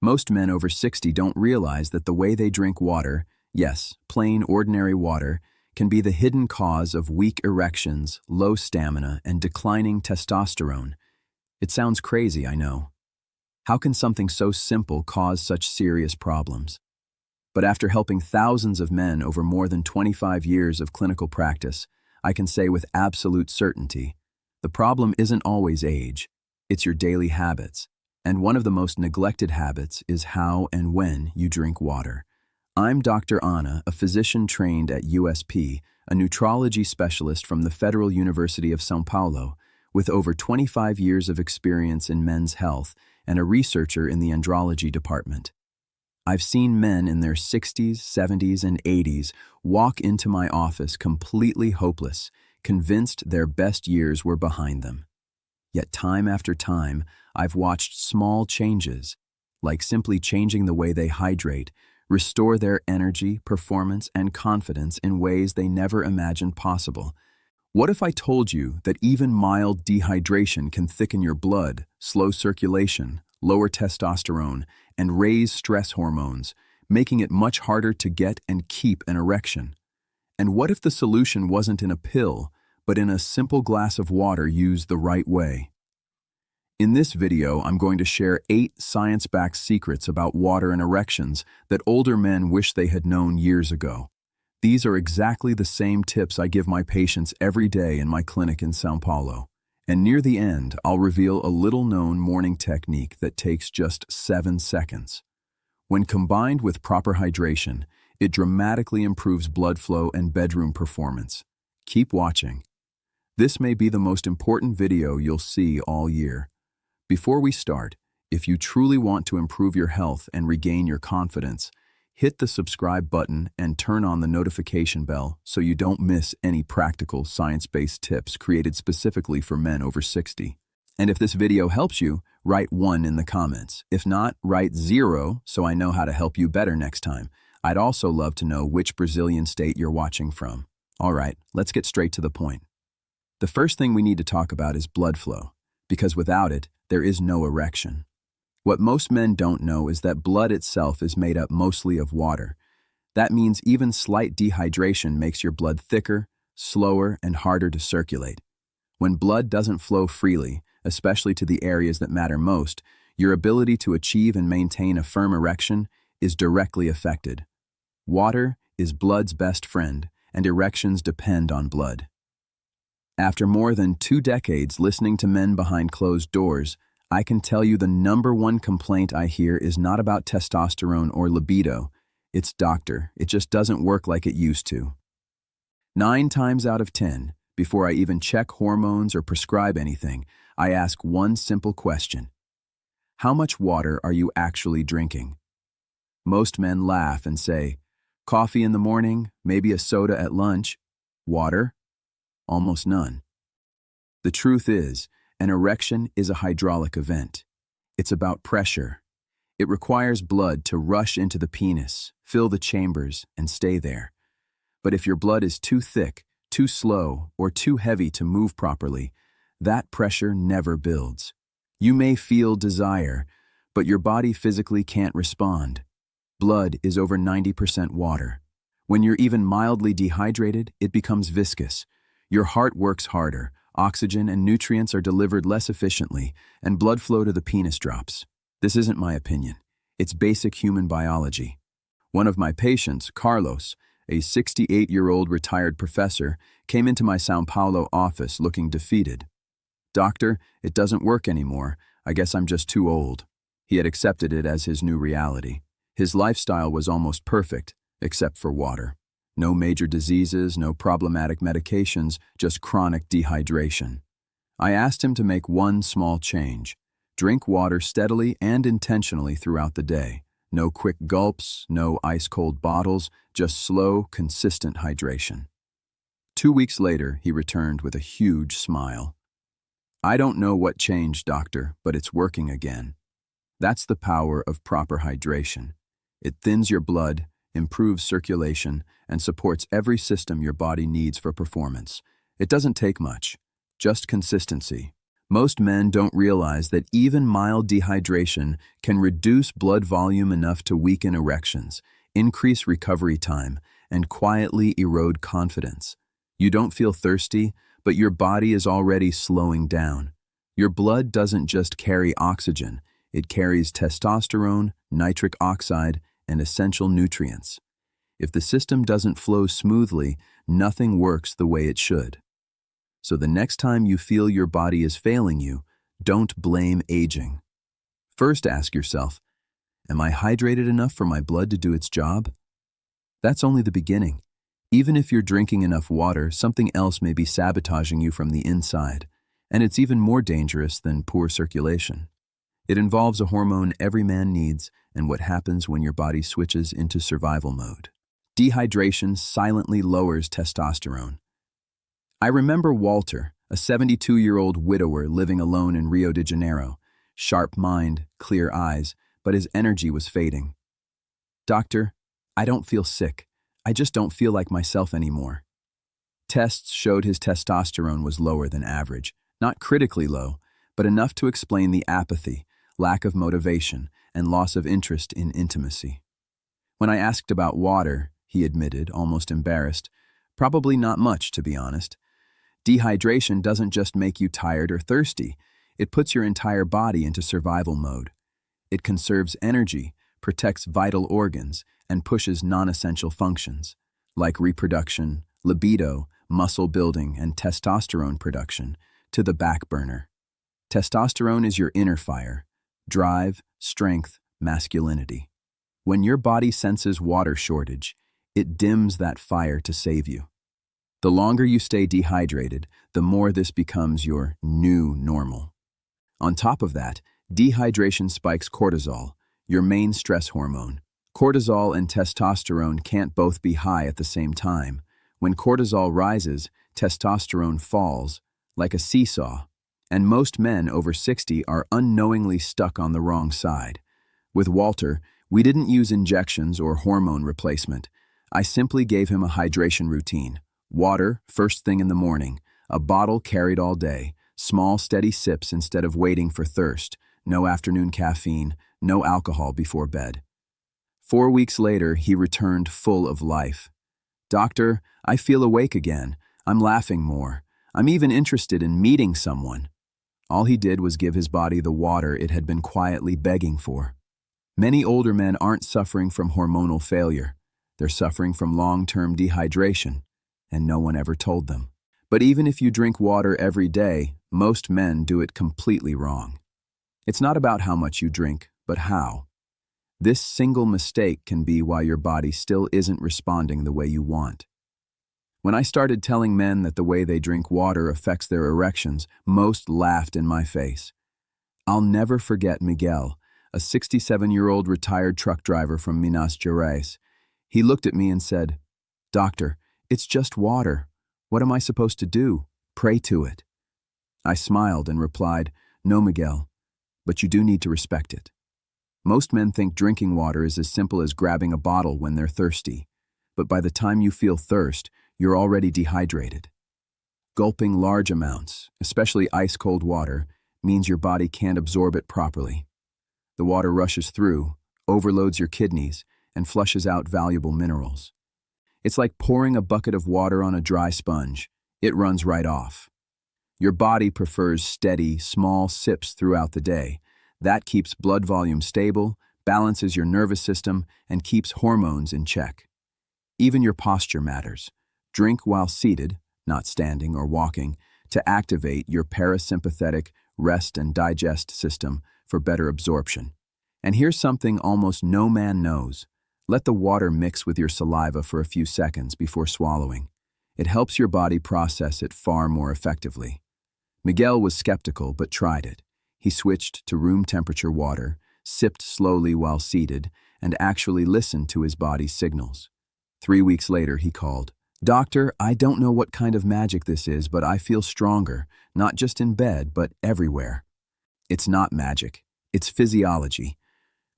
Most men over 60 don't realize that the way they drink water, yes, plain ordinary water, can be the hidden cause of weak erections, low stamina, and declining testosterone. It sounds crazy, I know. How can something so simple cause such serious problems? But after helping thousands of men over more than 25 years of clinical practice, I can say with absolute certainty, the problem isn't always age, it's your daily habits. And one of the most neglected habits is how and when you drink water. I'm Dr. Anna, a physician trained at USP, a nutrology specialist from the Federal University of São Paulo, with over 25 years of experience in men's health and a researcher in the andrology department. I've seen men in their 60s, 70s, and 80s walk into my office completely hopeless, convinced their best years were behind them. Yet time after time, I've watched small changes, like simply changing the way they hydrate, restore their energy, performance, and confidence in ways they never imagined possible. What if I told you that even mild dehydration can thicken your blood, slow circulation, lower testosterone, and raise stress hormones, making it much harder to get and keep an erection? And what if the solution wasn't in a pill, but in a simple glass of water used the right way? In this video, I'm going to share 8 science-backed secrets about water and erections that older men wish they had known years ago. These are exactly the same tips I give my patients every day in my clinic in São Paulo. And near the end, I'll reveal a little-known morning technique that takes just 7 seconds. When combined with proper hydration, it dramatically improves blood flow and bedroom performance. Keep watching. This may be the most important video you'll see all year. Before we start, if you truly want to improve your health and regain your confidence, hit the subscribe button and turn on the notification bell so you don't miss any practical science-based tips created specifically for men over 60. And if this video helps you, write 1 in the comments. If not, write 0 so I know how to help you better next time. I'd also love to know which Brazilian state you're watching from. All right, let's get straight to the point. The first thing we need to talk about is blood flow, because without it, there is no erection. What most men don't know is that blood itself is made up mostly of water. That means even slight dehydration makes your blood thicker, slower, and harder to circulate. When blood doesn't flow freely, especially to the areas that matter most, your ability to achieve and maintain a firm erection is directly affected. Water is blood's best friend, and erections depend on blood. After more than 2 decades listening to men behind closed doors, I can tell you the #1 complaint I hear is not about testosterone or libido. It's doctor, it just doesn't work like it used to. 9 times out of 10, before I even check hormones or prescribe anything, I ask one simple question. How much water are you actually drinking? Most men laugh and say, coffee in the morning, maybe a soda at lunch. Water? Almost none. The truth is, an erection is a hydraulic event. It's about pressure. It requires blood to rush into the penis, fill the chambers, and stay there. But if your blood is too thick, too slow, or too heavy to move properly, that pressure never builds. You may feel desire, but your body physically can't respond. Blood is over 90% water. When you're even mildly dehydrated, it becomes viscous. Your heart works harder. Oxygen and nutrients are delivered less efficiently, and blood flow to the penis drops. This isn't my opinion. It's basic human biology. One of my patients, Carlos, a 68-year-old retired professor, came into my São Paulo office looking defeated. Doctor, it doesn't work anymore. I guess I'm just too old. He had accepted it as his new reality. His lifestyle was almost perfect, except for water. No major diseases, no problematic medications, just chronic dehydration. I asked him to make one small change. Drink water steadily and intentionally throughout the day. No quick gulps, no ice-cold bottles, just slow, consistent hydration. 2 weeks later, he returned with a huge smile. I don't know what changed, doctor, but it's working again. That's the power of proper hydration. It thins your blood, improves circulation, and supports every system your body needs for performance. It doesn't take much, just consistency. Most men don't realize that even mild dehydration can reduce blood volume enough to weaken erections, increase recovery time, and quietly erode confidence. You don't feel thirsty, but your body is already slowing down. Your blood doesn't just carry oxygen, it carries testosterone, nitric oxide, and essential nutrients. If the system doesn't flow smoothly, nothing works the way it should. So the next time you feel your body is failing you, don't blame aging. First ask yourself, am I hydrated enough for my blood to do its job? That's only the beginning. Even if you're drinking enough water, something else may be sabotaging you from the inside, and it's even more dangerous than poor circulation. It involves a hormone every man needs and what happens when your body switches into survival mode. Dehydration silently lowers testosterone. I remember Walter, a 72-year-old widower living alone in Rio de Janeiro. Sharp mind, clear eyes, but his energy was fading. "Doctor, I don't feel sick. I just don't feel like myself anymore." Tests showed his testosterone was lower than average, not critically low, but enough to explain the apathy, lack of motivation, and loss of interest in intimacy. When I asked about water, he admitted, almost embarrassed, "Probably not much, to be honest. Dehydration doesn't just make you tired or thirsty, it puts your entire body into survival mode. It conserves energy, protects vital organs, and pushes non-essential functions, like reproduction, libido, muscle building, and testosterone production, to the back burner. Testosterone is your inner fire, drive, strength, masculinity. When your body senses water shortage, it dims that fire to save you. The longer you stay dehydrated, the more this becomes your new normal. On top of that, dehydration spikes cortisol, your main stress hormone. Cortisol and testosterone can't both be high at the same time. When cortisol rises, testosterone falls, like a seesaw, and most men over 60 are unknowingly stuck on the wrong side. With Walter, we didn't use injections or hormone replacement. I simply gave him a hydration routine. Water, first thing in the morning, a bottle carried all day, small steady sips instead of waiting for thirst, no afternoon caffeine, no alcohol before bed. 4 weeks later, he returned full of life. "Doctor, I feel awake again. I'm laughing more. I'm even interested in meeting someone." All he did was give his body the water it had been quietly begging for. Many older men aren't suffering from hormonal failure. They're suffering from long-term dehydration, and no one ever told them. But even if you drink water every day, most men do it completely wrong. It's not about how much you drink, but how. This single mistake can be why your body still isn't responding the way you want. When I started telling men that the way they drink water affects their erections, most laughed in my face. I'll never forget Miguel, a 67-year-old retired truck driver from Minas Gerais. He looked at me and said, "Doctor, it's just water. What am I supposed to do? Pray to it." I smiled and replied, "No, Miguel, but you do need to respect it." Most men think drinking water is as simple as grabbing a bottle when they're thirsty, but by the time you feel thirst, you're already dehydrated. Gulping large amounts, especially ice-cold water, means your body can't absorb it properly. The water rushes through, overloads your kidneys, and flushes out valuable minerals. It's like pouring a bucket of water on a dry sponge. It runs right off. Your body prefers steady, small sips throughout the day. That keeps blood volume stable, balances your nervous system, and keeps hormones in check. Even your posture matters. Drink while seated, not standing or walking, to activate your parasympathetic rest and digest system for better absorption. And here's something almost no man knows. Let the water mix with your saliva for a few seconds before swallowing. It helps your body process it far more effectively. Miguel was skeptical but tried it. He switched to room temperature water, sipped slowly while seated, and actually listened to his body's signals. 3 weeks later, he called, "Doctor, I don't know what kind of magic this is, but I feel stronger, not just in bed, but everywhere." It's not magic. It's physiology.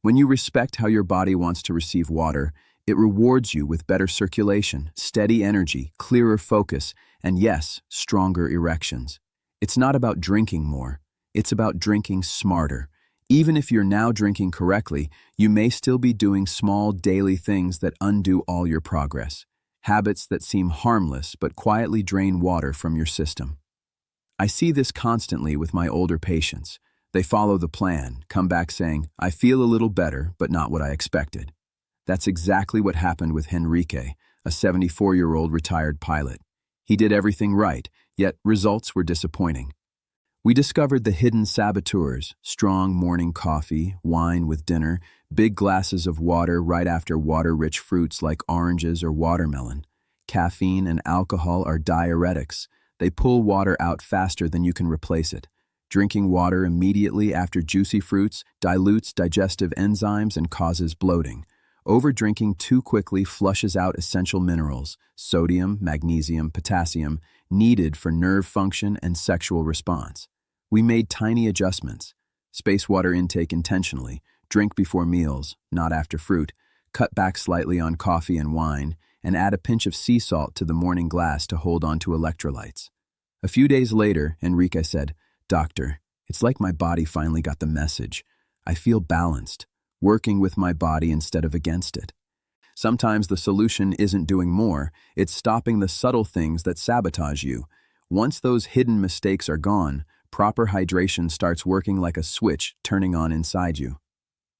When you respect how your body wants to receive water, it rewards you with better circulation, steady energy, clearer focus, and yes, stronger erections. It's not about drinking more. It's about drinking smarter. Even if you're now drinking correctly, you may still be doing small daily things that undo all your progress. Habits that seem harmless but quietly drain water from your system. I see this constantly with my older patients. They follow the plan, come back saying, "I feel a little better, but not what I expected." That's exactly what happened with Henrique, a 74-year-old retired pilot. He did everything right, yet results were disappointing. We discovered the hidden saboteurs: strong morning coffee, wine with dinner, big glasses of water right after water-rich fruits like oranges or watermelon. Caffeine and alcohol are diuretics. They pull water out faster than you can replace it. Drinking water immediately after juicy fruits dilutes digestive enzymes and causes bloating. Overdrinking too quickly flushes out essential minerals, sodium, magnesium, potassium, needed for nerve function and sexual response. We made tiny adjustments. Space water intake intentionally, drink before meals, not after fruit, cut back slightly on coffee and wine, and add a pinch of sea salt to the morning glass to hold on to electrolytes. A few days later, Enrique said, "Doctor, it's like my body finally got the message. I feel balanced, working with my body instead of against it." Sometimes the solution isn't doing more, it's stopping the subtle things that sabotage you. Once those hidden mistakes are gone, proper hydration starts working like a switch turning on inside you.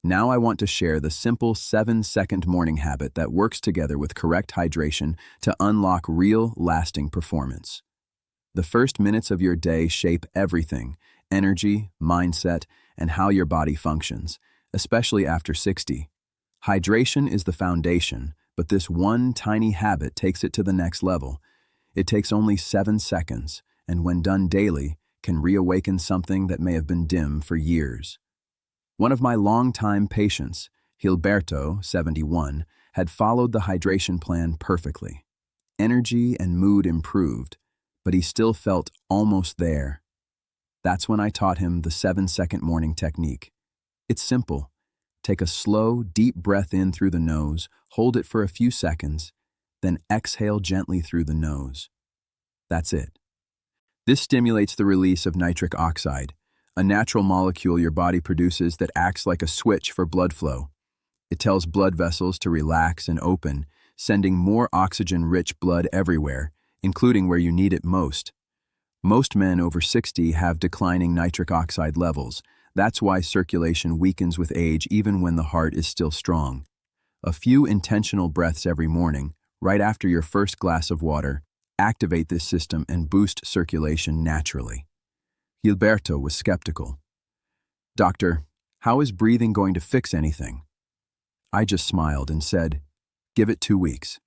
Now I want to share the simple 7-second morning habit that works together with correct hydration to unlock real, lasting performance. The first minutes of your day shape everything: energy, mindset, and how your body functions, especially after 60. Hydration is the foundation, but this one tiny habit takes it to the next level. It takes only 7 seconds, and when done daily, can reawaken something that may have been dim for years. One of my longtime patients, Gilberto, 71, had followed the hydration plan perfectly. Energy and mood improved, but he still felt almost there. That's when I taught him the 7-second morning technique. It's simple. Take a slow, deep breath in through the nose, hold it for a few seconds, then exhale gently through the nose. That's it. This stimulates the release of nitric oxide, a natural molecule your body produces that acts like a switch for blood flow. It tells blood vessels to relax and open, sending more oxygen-rich blood everywhere, including where you need it most. Most men over 60 have declining nitric oxide levels. That's why circulation weakens with age even when the heart is still strong. A few intentional breaths every morning, right after your first glass of water, activate this system and boost circulation naturally. Gilberto was skeptical. "Doctor, how is breathing going to fix anything?" I just smiled and said, "Give it 2 weeks."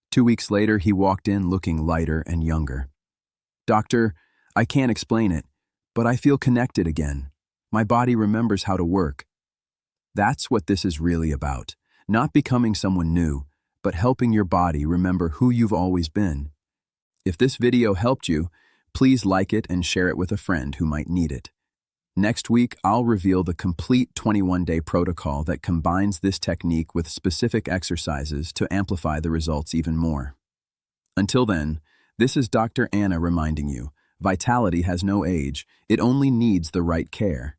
2 weeks later, he walked in looking lighter and younger. "Doctor, I can't explain it, but I feel connected again. My body remembers how to work." That's what this is really about. Not becoming someone new, but helping your body remember who you've always been. If this video helped you, please like it and share it with a friend who might need it. Next week, I'll reveal the complete 21-day protocol that combines this technique with specific exercises to amplify the results even more. Until then, this is Dr. Anna reminding you, vitality has no age, it only needs the right care.